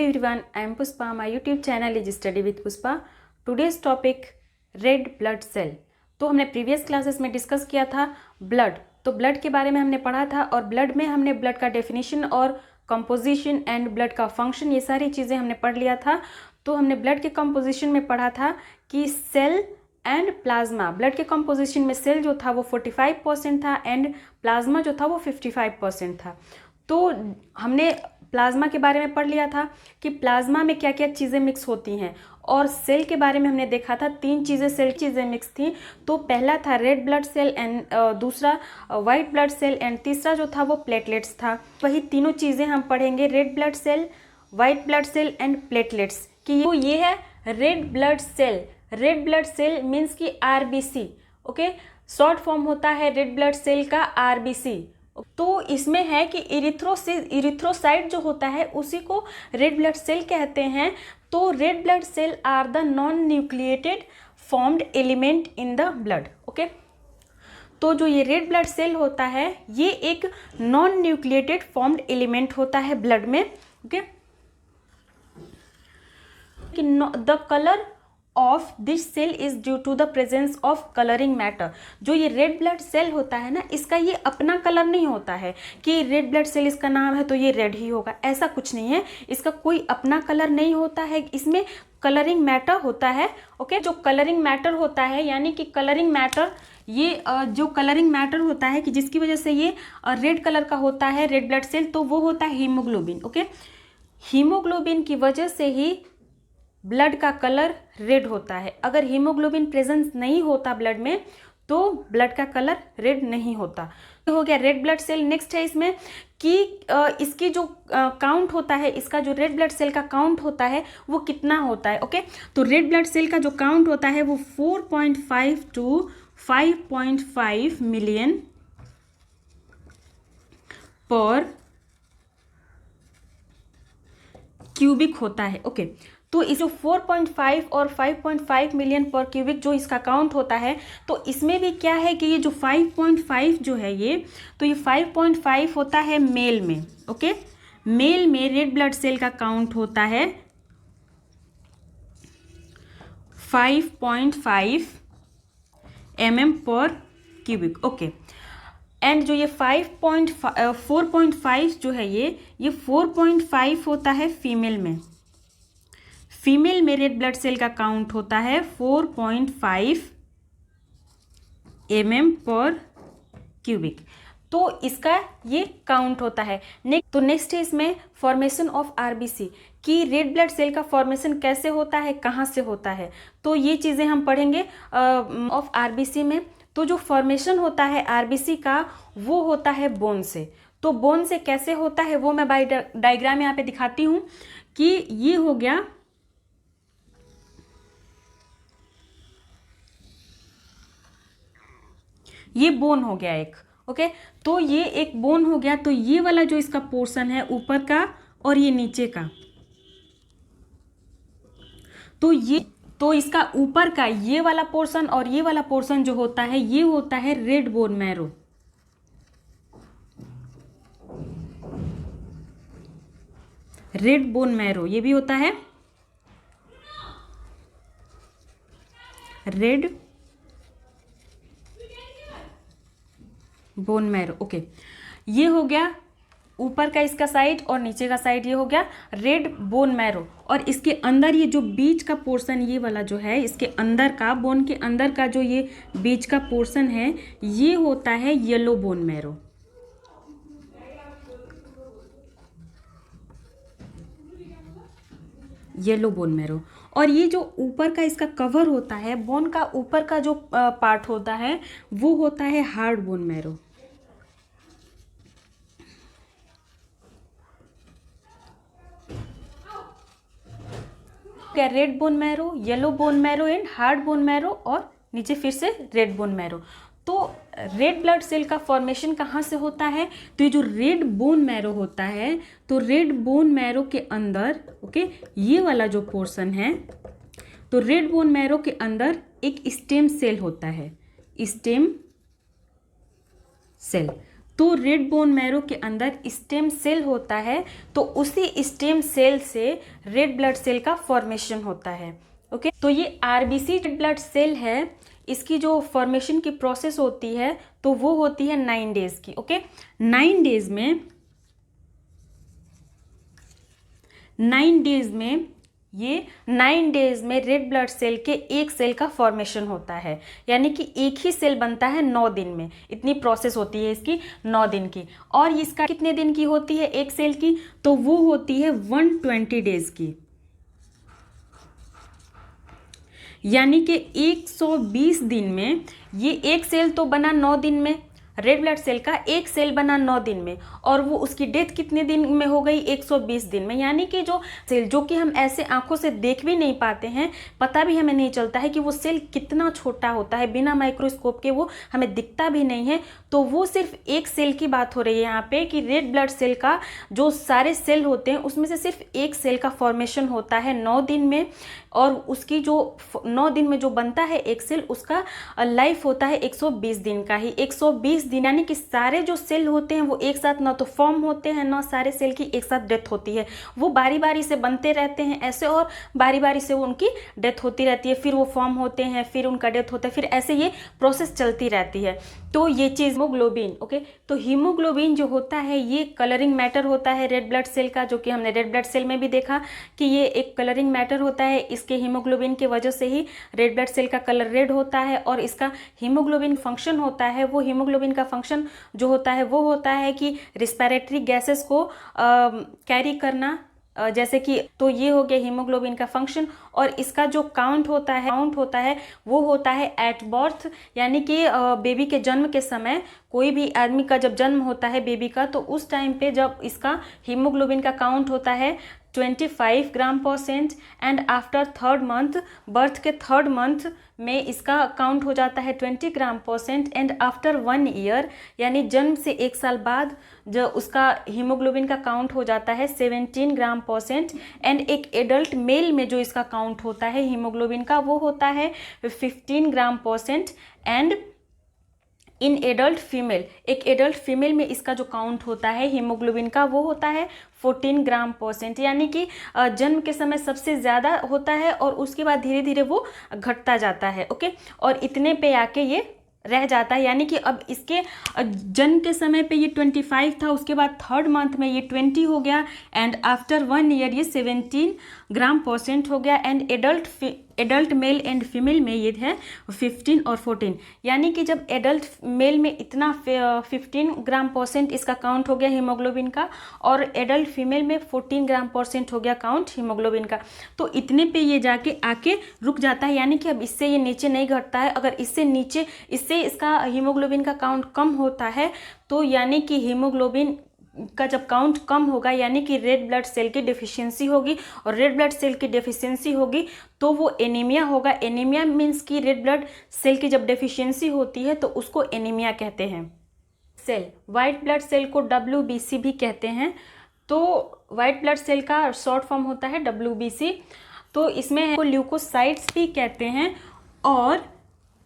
everyone, I am Puspa. My YouTube channel is Study with Puspa. Today's topic red blood cell. तो हमने previous classes में discuss किया था blood. तो blood के बारे में हमने पढ़ा था और ब्लड में हमने ब्लड का डेफिनेशन और कंपोजिशन एंड ब्लड का फंक्शन ये सारी चीज़ें हमने पढ़ लिया था. तो हमने ब्लड के कंपोजिशन में पढ़ा था कि सेल एंड प्लाज्मा. ब्लड के कंपोजिशन में सेल जो था वो 45% था एंड प्लाज्मा जो था वो 55% था. तो हमने प्लाज्मा के बारे में पढ़ लिया था कि प्लाज्मा में क्या क्या चीज़ें मिक्स होती हैं और सेल के बारे में हमने देखा था 3 चीज़ें मिक्स थी. तो पहला था रेड ब्लड सेल एंड दूसरा वाइट ब्लड सेल एंड तीसरा जो था वो प्लेटलेट्स था. वही तीनों चीज़ें हम पढ़ेंगे, red blood cell, white blood cell and platelets कि ये है red blood cell. Red blood cell means कि आरबीसी. ओके, शॉर्ट फॉर्म होता है रेड ब्लड सेल का आरबीसी. तो इसमें है कि इरिथ्रोसाइट जो होता है उसी को रेड ब्लड सेल कहते हैं. तो red blood cell are the non nucleated formed element in the blood. Okay, तो जो ये रेड ब्लड सेल होता है ये एक नॉन न्यूक्लिएटेड फॉर्म्ड एलिमेंट होता है ब्लड में. Okay, the colour of this cell is due to the presence of colouring matter. जो ये रेड ब्लड सेल होता है ना, इसका ये अपना कलर नहीं होता है कि रेड ब्लड सेल इसका नाम है तो ये रेड ही होगा, ऐसा कुछ नहीं है. इसका कोई अपना कलर नहीं होता है, इसमें कलरिंग मैटर होता है. ओके, जो कलरिंग मैटर होता है यानी कि कलरिंग मैटर ये जो कलरिंग मैटर होता है कि जिसकी वजह से ये रेड कलर का होता है रेड ब्लड सेल, तो वो होता है हीमोग्लोबिन. ओके, हीमोग्लोबिन की वजह से ही ब्लड का कलर रेड होता है. अगर हीमोग्लोबिन प्रेजेंस नहीं होता ब्लड में तो ब्लड का कलर रेड नहीं होता. तो हो गया रेड ब्लड सेल. नेक्स्ट है इसमें कि इसकी जो काउंट होता है, इसका जो रेड ब्लड सेल का काउंट होता है वो कितना होता है. ओके, तो रेड ब्लड सेल का जो काउंट होता है वो 4.5 टू 5.5 मिलियन पर क्यूबिक होता है. ओके, तो इस जो 4.5 और 5.5 मिलियन पर क्यूबिक जो इसका काउंट होता है, तो इसमें भी क्या है कि ये जो 5.5 जो है ये, तो ये 5.5 होता है मेल में. ओके, मेल में रेड ब्लड सेल का काउंट होता है 5.5 mm पर क्यूबिक. ओके, एंड जो ये 4.5 जो है ये 4.5 होता है फीमेल में. फीमेल में रेड ब्लड सेल का काउंट होता है 4.5 mm पर क्यूबिक. तो इसका ये काउंट होता है. तो नेक्स्ट है इसमें फॉर्मेशन ऑफ आरबीसी कि रेड ब्लड सेल का फॉर्मेशन कैसे होता है, कहाँ से होता है. तो ये चीज़ें हम पढ़ेंगे ऑफ आरबीसी में. तो जो फॉर्मेशन होता है आरबीसी का वो होता है बोन से. तो बोन से कैसे होता है वो मैं बाय डायग्राम यहाँ पे दिखाती हूँ कि ये हो गया, ये बोन हो गया एक. ओके, तो ये एक बोन हो गया. तो ये वाला जो इसका पोर्शन है ऊपर का और ये नीचे का, तो इसका ऊपर का ये वाला पोर्शन और ये वाला पोर्शन जो होता है ये होता है red bone marrow. Red bone marrow ये भी होता है रेड बोन मैरो. ओके, ये हो गया ऊपर का इसका साइड और नीचे का साइड ये हो गया रेड बोन मैरो. और इसके अंदर ये जो बीच का पोर्शन ये वाला जो है, इसके अंदर का बोन के अंदर का जो ये बीच का पोर्शन है ये होता है yellow bone marrow. Yellow bone marrow. और ये जो ऊपर का इसका कवर होता है, बोन का ऊपर का जो पार्ट होता है वो होता है हार्ड बोन मैरो. क्या, red bone marrow, yellow bone marrow and hard bone marrow और नीचे फिर से रेड बोन मैरो. तो रेड ब्लड सेल का फॉर्मेशन कहाँ से होता है, तो ये जो रेड बोन मैरो होता है, तो रेड बोन मैरो के अंदर, ओके, ये वाला जो पोर्शन है, तो रेड बोन मैरो के अंदर एक स्टेम सेल होता है, स्टेम सेल. तो रेड बोन मैरो के अंदर स्टेम सेल होता है, तो उसी स्टेम सेल से रेड ब्लड सेल का फॉर्मेशन होता है। ओके, तो ये आरबीसी रेड ब्लड सेल है, इसकी जो फॉर्मेशन की प्रोसेस होती है तो वो होती है 9 डेज की। ओके, 9 डेज में ये 9 डेज में रेड ब्लड सेल के एक सेल का फॉर्मेशन होता है, यानी कि एक ही सेल बनता है 9 दिन में। इतनी प्रोसेस होती है इसकी 9 दिन की। और इसका कितने दिन की होती है एक सेल की, तो वो होती है 120 डेज की, यानी कि 120 दिन में ये एक सेल तो बना 9 दिन में, रेड ब्लड सेल का एक सेल बना 9 दिन में, और वो उसकी डेथ कितने दिन में हो गई 120 दिन में। यानी कि जो सेल जो कि हम ऐसे आंखों से देख भी नहीं पाते हैं, पता भी हमें नहीं चलता है कि वो सेल कितना छोटा होता है, बिना माइक्रोस्कोप के वो हमें दिखता भी नहीं है। तो वो सिर्फ एक सेल की बात हो रही है यहाँ पे कि रेड ब्लड सेल का जो सारे सेल होते हैं उसमें से सिर्फ एक सेल का फॉर्मेशन होता है 9 दिन में, और उसकी जो 9 दिन में जो बनता है एक सेल, उसका लाइफ होता है 120 दिन का ही। 120 दिन यानी कि सारे जो सेल होते हैं वो एक साथ ना तो फॉर्म होते हैं, ना सारे सेल की एक साथ डेथ होती है। वो बारी बारी से बनते रहते हैं ऐसे, और बारी बारी से वो उनकी डेथ होती रहती है, फिर वो फॉर्म होते हैं, फिर उनका डेथ होता है, फिर ऐसे ये प्रोसेस चलती रहती है। तो ये चीज़ हीमोग्लोबिन, ओके, तो हीमोग्लोबिन जो होता है ये कलरिंग मैटर होता है रेड ब्लड सेल का, जो कि हमने रेड ब्लड सेल में भी देखा कि ये एक कलरिंग मैटर होता है। इसके हीमोग्लोबिन की वजह से ही रेड ब्लड सेल का कलर रेड होता है। और इसका हीमोग्लोबिन फंक्शन होता है, वो हीमोग्लोबिन का फंक्शन जो होता है वो होता है कि रिस्पिरेटरी गैसेस को कैरी करना, जैसे कि, तो ये हो गया हीमोग्लोबिन का फंक्शन। और इसका जो काउंट होता है वो होता है एट बर्थ, यानी कि बेबी के जन्म के समय, कोई भी आदमी का जब जन्म होता है बेबी का, तो उस टाइम पे जब इसका हीमोग्लोबिन का काउंट होता है 25 ग्राम %, and after 3rd month, birth के 3rd मंथ में इसका काउंट हो जाता है 20 ग्राम %, एंड आफ्टर 1 ईयर यानी जन्म से 1 साल बाद जो उसका हीमोग्लोबिन का काउंट हो जाता है 17 ग्राम %, एंड एक एडल्ट मेल में जो इसका काउंट होता है हीमोग्लोबिन का वो होता है 15 ग्राम %, एंड इन एडल्ट फीमेल, एक एडल्ट फीमेल में इसका जो काउंट होता है हीमोग्लोबिन का वो होता है 14 ग्राम %, यानी कि जन्म के समय सबसे ज़्यादा होता है और उसके बाद धीरे धीरे वो घटता जाता है। ओके, और इतने पे आके ये रह जाता है, यानी कि अब इसके जन्म के समय पे ये 25 था, उसके बाद 3rd मंथ में ये 20 हो गया, एंड आफ्टर 1 ईयर ये 17 ग्राम % हो गया, and adult male and female में ये है 15 और 14, यानी कि जब एडल्ट मेल में इतना 15 ग्राम % इसका काउंट हो गया हीमोग्लोबिन का, और एडल्ट फीमेल में 14 ग्राम % हो गया काउंट हीमोग्लोबिन का, तो इतने पे ये जाके आके रुक जाता है, यानी कि अब इससे ये नीचे नहीं घटता है। अगर इससे इसका हीमोग्लोबिन का काउंट कम होता है, तो यानी कि हीमोग्लोबिन का जब काउंट कम होगा यानी कि रेड ब्लड सेल की डेफिशिएंसी होगी, और रेड ब्लड सेल की डेफिशिएंसी होगी तो वो एनीमिया होगा। एनीमिया मीन्स कि रेड ब्लड सेल की जब डेफिशिएंसी होती है तो उसको एनीमिया कहते हैं। सेल, वाइट ब्लड सेल को WBC भी कहते हैं। तो वाइट ब्लड सेल का शॉर्ट फॉर्म होता है WBC। तो इसमें ल्यूकोसाइट्स भी कहते हैं। और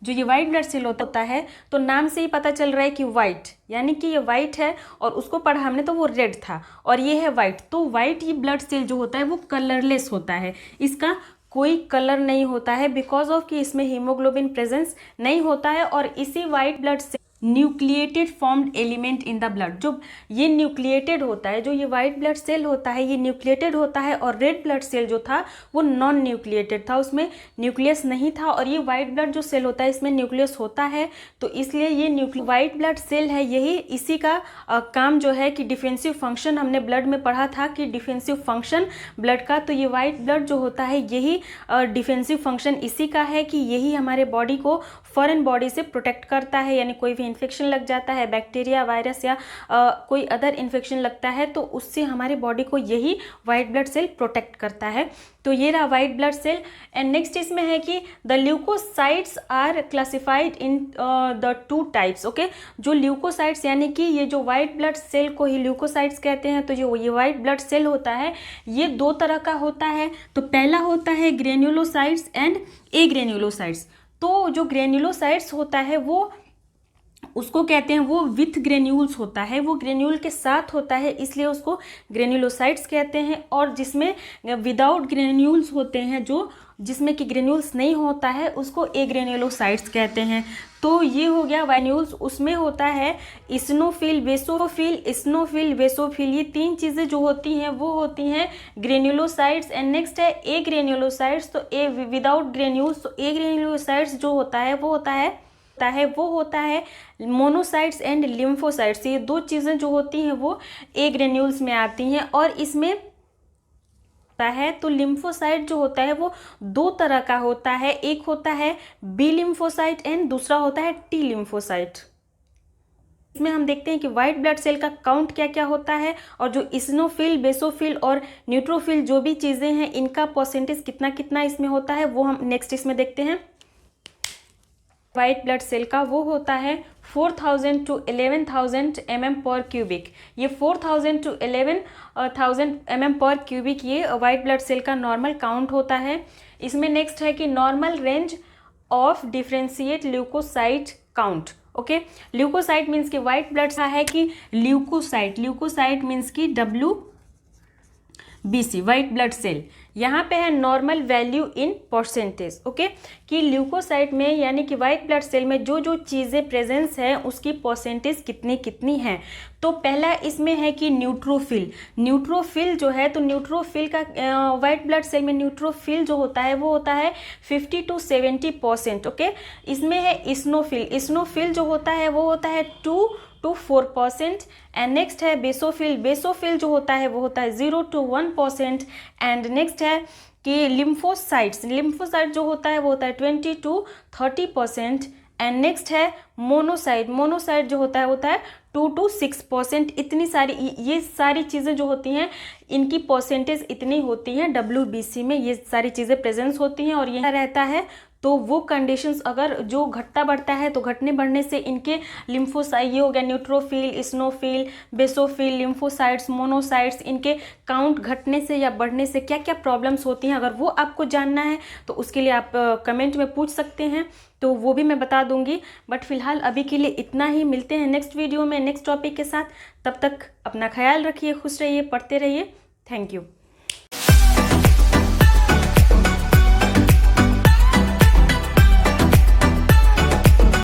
जो ये वाइट ब्लड सेल होता है, तो नाम से ही पता चल रहा है कि वाइट, यानी कि ये वाइट है, और उसको पढ़ा हमने तो वो रेड था, और ये है वाइट। तो वाइट ये ब्लड सेल जो होता है वो कलरलेस होता है, इसका कोई कलर नहीं होता है, बिकॉज ऑफ कि इसमें हीमोग्लोबिन प्रेजेंस नहीं होता है। और इसी white blood cell nucleated formed element in the blood, जो ये न्यूक्लिएटेड होता है, जो ये वाइट ब्लड सेल होता है ये न्यूक्लिएटेड होता है, और रेड ब्लड सेल जो था वो नॉन न्यूक्लिएटेड था, उसमें न्यूक्लियस नहीं था। और ये वाइट ब्लड जो सेल होता है इसमें न्यूक्लियस होता है, तो इसलिए ये वाइट ब्लड सेल है, यही इसी का काम जो है कि डिफेंसिव फंक्शन, हमने ब्लड में पढ़ा था कि डिफेंसिव फंक्शन ब्लड का, तो ये वाइट ब्लड जो होता है यही डिफेंसिव फंक्शन इसी का है कि यही हमारे बॉडी को फॉरेन बॉडी से प्रोटेक्ट करता है, यानी कोई भी इन्फेक्शन लग जाता है, बैक्टीरिया, वायरस या कोई अदर इन्फेक्शन लगता है, तो उससे हमारे बॉडी को यही वाइट ब्लड सेल प्रोटेक्ट करता है। तो ये रहा white blood cell. And next इसमें है कि the leucocytes are classified in the 2 types. Okay, जो ल्यूकोसाइट्स यानी कि ये जो वाइट ब्लड सेल को ही ल्यूकोसाइट्स कहते हैं, तो जो ये वाइट ब्लड सेल होता है ये 2 तरह का होता है। तो पहला होता है ग्रेन्युलोसाइट्स एंड ए ग्रेन्युलोसाइट्स। तो जो ग्रेन्युलोसाइट्स होता है वो उसको कहते हैं, वो विथ ग्रेन्यूल्स होता है, वो ग्रेन्यूल के साथ होता है, इसलिए उसको ग्रेन्यूलोसाइट्स कहते हैं। और जिसमें विदाउट ग्रेन्यूल्स होते हैं, जो जिसमें कि ग्रेन्यूल्स नहीं होता है, उसको एग्रेन्यूलोसाइट्स कहते हैं। तो ये हो गया ग्रेन्यूल्स। उसमें होता है इस्नोफिल, बेसोफिल, ये तीन चीज़ें जो होती हैं वो होती हैं ग्रेन्यूलोसाइट्स। एंड नेक्स्ट है ए ग्रेन्यूलोसाइट्स। तो ए विदाउट ग्रेन्यूल्स, तो ए ग्रेन्यूलोसाइट्स जो होता है वो होता है मोनोसाइट्स एंड लिम्फोसाइट्स। ये दो चीज़ें जो होती हैं वो ए ग्रेन्यूल्स में आती हैं। और इसमें है तो लिम्फोसाइट जो होता है वो दो तरह का होता है, एक होता है बी लिम्फोसाइट एंड दूसरा होता है टी लिम्फोसाइट। इसमें हम देखते हैं कि व्हाइट ब्लड सेल का काउंट क्या क्या होता है, और जो इस्नोफिल, बेसोफिल और न्यूट्रोफिल जो भी चीज़ें हैं इनका परसेंटेज कितना कितना इसमें होता है वो हम नेक्स्ट इसमें देखते हैं। वाइट ब्लड सेल का वो होता है 4000 to 11,000 mm पर क्यूबिक। ये 4000 to 11,000 mm पर क्यूबिक ये वाइट ब्लड सेल का नॉर्मल काउंट होता है। इसमें नेक्स्ट है कि normal range of differentiate leucocyte count. Okay, leucocyte means कि वाइट ब्लड का है कि ल्यूकोसाइट मीन्स कि WBC वाइट ब्लड सेल। यहाँ पे है normal value in percentage. Okay, कि ल्यूकोसाइट में यानी कि वाइट ब्लड सेल में जो जो चीज़ें प्रेजेंस है उसकी परसेंटेज कितनी कितनी है। तो पहला इसमें है कि न्यूट्रोफिल जो है, तो न्यूट्रोफिल का वाइट ब्लड सेल में न्यूट्रोफिल जो होता है वो होता है 50 to 70%। ओके, इसमें है इस्नोफिल जो होता है वो होता है 2 to 4%। एंड नेक्स्ट है बेसोफिल जो होता है वो होता है 0 to 1%। एंड नेक्स्ट है कि लिम्फोसाइट जो होता है वो होता है 20 to 30%। एंड नेक्स्ट है मोनोसाइट जो होता है 2 to 6%। इतनी सारी ये सारी चीज़ें जो होती हैं इनकी परसेंटेज इतनी होती हैं WBC में, ये सारी चीज़ें प्रेजेंस होती हैं और ये रहता है। तो वो कंडीशंस अगर जो घटता बढ़ता है तो घटने बढ़ने से इनके लिम्फोसाइट, ये हो गया neutrophil, eosinophil, basophil, lymphocytes, monocytes, इनके काउंट घटने से या बढ़ने से क्या क्या प्रॉब्लम्स होती हैं, अगर वो आपको जानना है तो उसके लिए आप कमेंट में पूछ सकते हैं, तो वो भी मैं बता दूंगी। बट फिलहाल अभी के लिए इतना ही, मिलते हैं नेक्स्ट वीडियो में नेक्स्ट टॉपिक के साथ। तब तक अपना ख्याल रखिए, खुश रहिए, पढ़ते रहिए। Thank you.